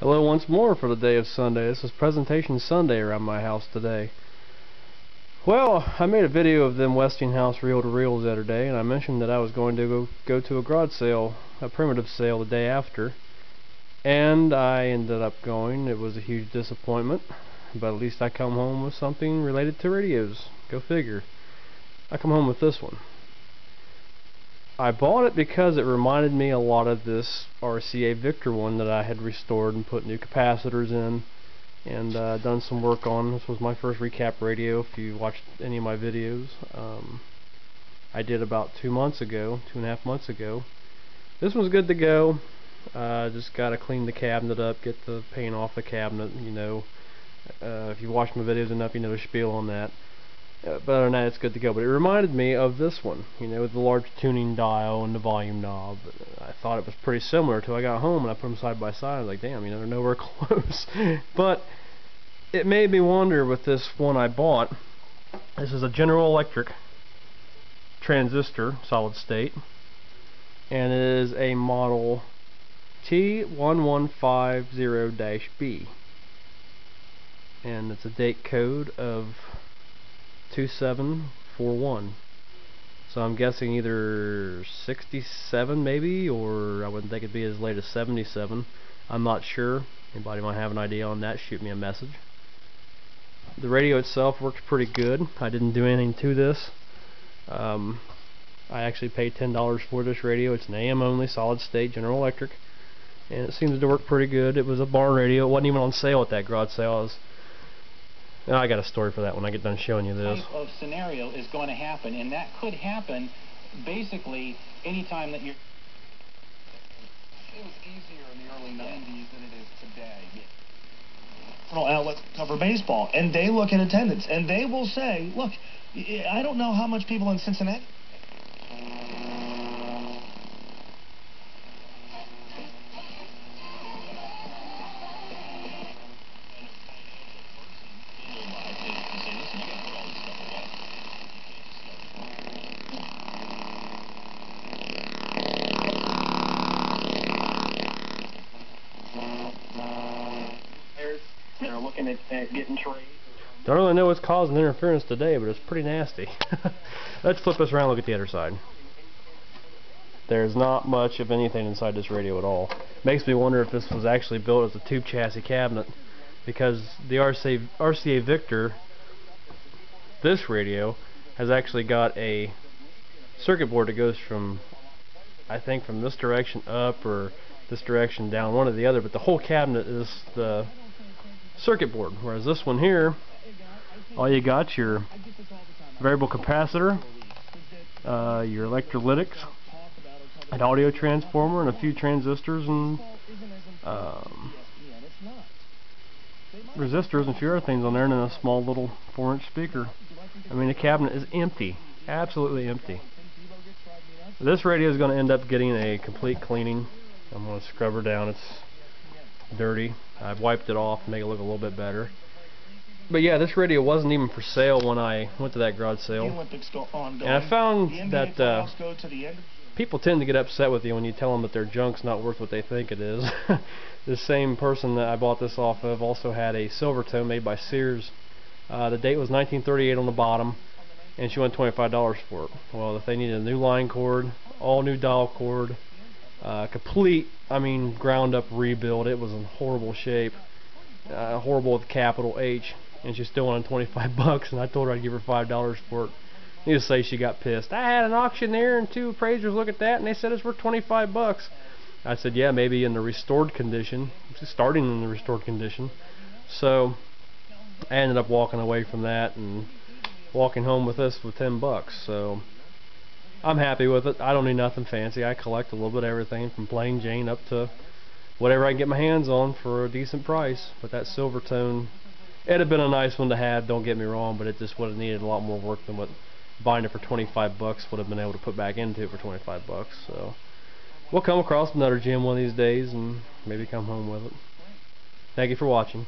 Hello once more for the day of Sunday. This is Presentation Sunday around my house today. Well, I made a video of them Westinghouse reel-to-reels the other day, and I mentioned that I was going to go to a garage sale, a primitive sale, the day after. And I ended up going. It was a huge disappointment, but at least I come home with something related to radios. Go figure. I come home with this one. I bought it because it reminded me a lot of this RCA Victor one that I had restored and put new capacitors in and done some work on. This was my first recap radio if you watched any of my videos. I did about 2.5 months ago. This one's good to go. Just gotta clean the cabinet up, get the paint off the cabinet, you know. If you watch my videos enough, you know the spiel on that. But other than that, it's good to go. But it reminded me of this one, you know, with the large tuning dial and the volume knob. I thought it was pretty similar till I got home and I put them side by side. I was like, damn, you know, they're nowhere close. But it made me wonder with this one I bought. This is a General Electric transistor, solid state, and it is a model T1150B, and it's a date code of 2741. So I'm guessing either 67 maybe, or I wouldn't think it'd be as late as 77. I'm not sure. Anybody might have an idea on that, shoot me a message. The radio itself works pretty good. I didn't do anything to this. I actually paid $10 for this radio. It's an AM only, solid state, General Electric, and it seems to work pretty good. It was a barn radio. It wasn't even on sale at that garage sale. I got a story for that when I get done showing you this. Type of scenario is going to happen, and that could happen basically anytime that you're... It was easier in the early 90s than it is today. Outlets cover baseball, and they look at attendance, and they will say, look, I don't know how much people in Cincinnati... They're looking at getting trades. Don't really know what's causing interference today, but it's pretty nasty. Let's flip this around and look at the other side. There's not much of anything inside this radio at all. Makes me wonder if this was actually built as a tube chassis cabinet, because the RCA Victor, this radio, has actually got a circuit board that goes from, I think, from this direction up or this direction down, one or the other, but the whole cabinet is the circuit board, whereas this one here, all you got your variable capacitor, your electrolytics, an audio transformer, and a few transistors and resistors and a few other things on there, and then a small little 4-inch speaker. I mean, the cabinet is empty, absolutely empty. This radio is going to end up getting a complete cleaning. I'm going to scrub her down. It's dirty. I've wiped it off to make it look a little bit better. But yeah, this radio wasn't even for sale when I went to that garage sale. And I found that people tend to get upset with you when you tell them that their junk's not worth what they think it is. The same person that I bought this off of also had a Silvertone made by Sears. The date was 1938 on the bottom, and she went $25 for it. Well, if they needed a new line cord, all new dial cord, complete, I mean, ground up rebuild. It was in horrible shape, horrible with a capital H, and she still wanted $25, and I told her I'd give her $5 for it. Needless to say, she got pissed. I had an auctioneer and 2 appraisers look at that, and they said it's worth $25. I said, yeah, maybe in the restored condition, starting in the restored condition. So I ended up walking away from that and walking home with this with $10. So I'm happy with it. I don't need nothing fancy. I collect a little bit of everything from plain Jane up to whatever I can get my hands on for a decent price. But that Silvertone, it'd have been a nice one to have, don't get me wrong, but it just would have needed a lot more work than what buying it for $25 would have been able to put back into it for $25. So we'll come across another gem one of these days and maybe come home with it. Thank you for watching.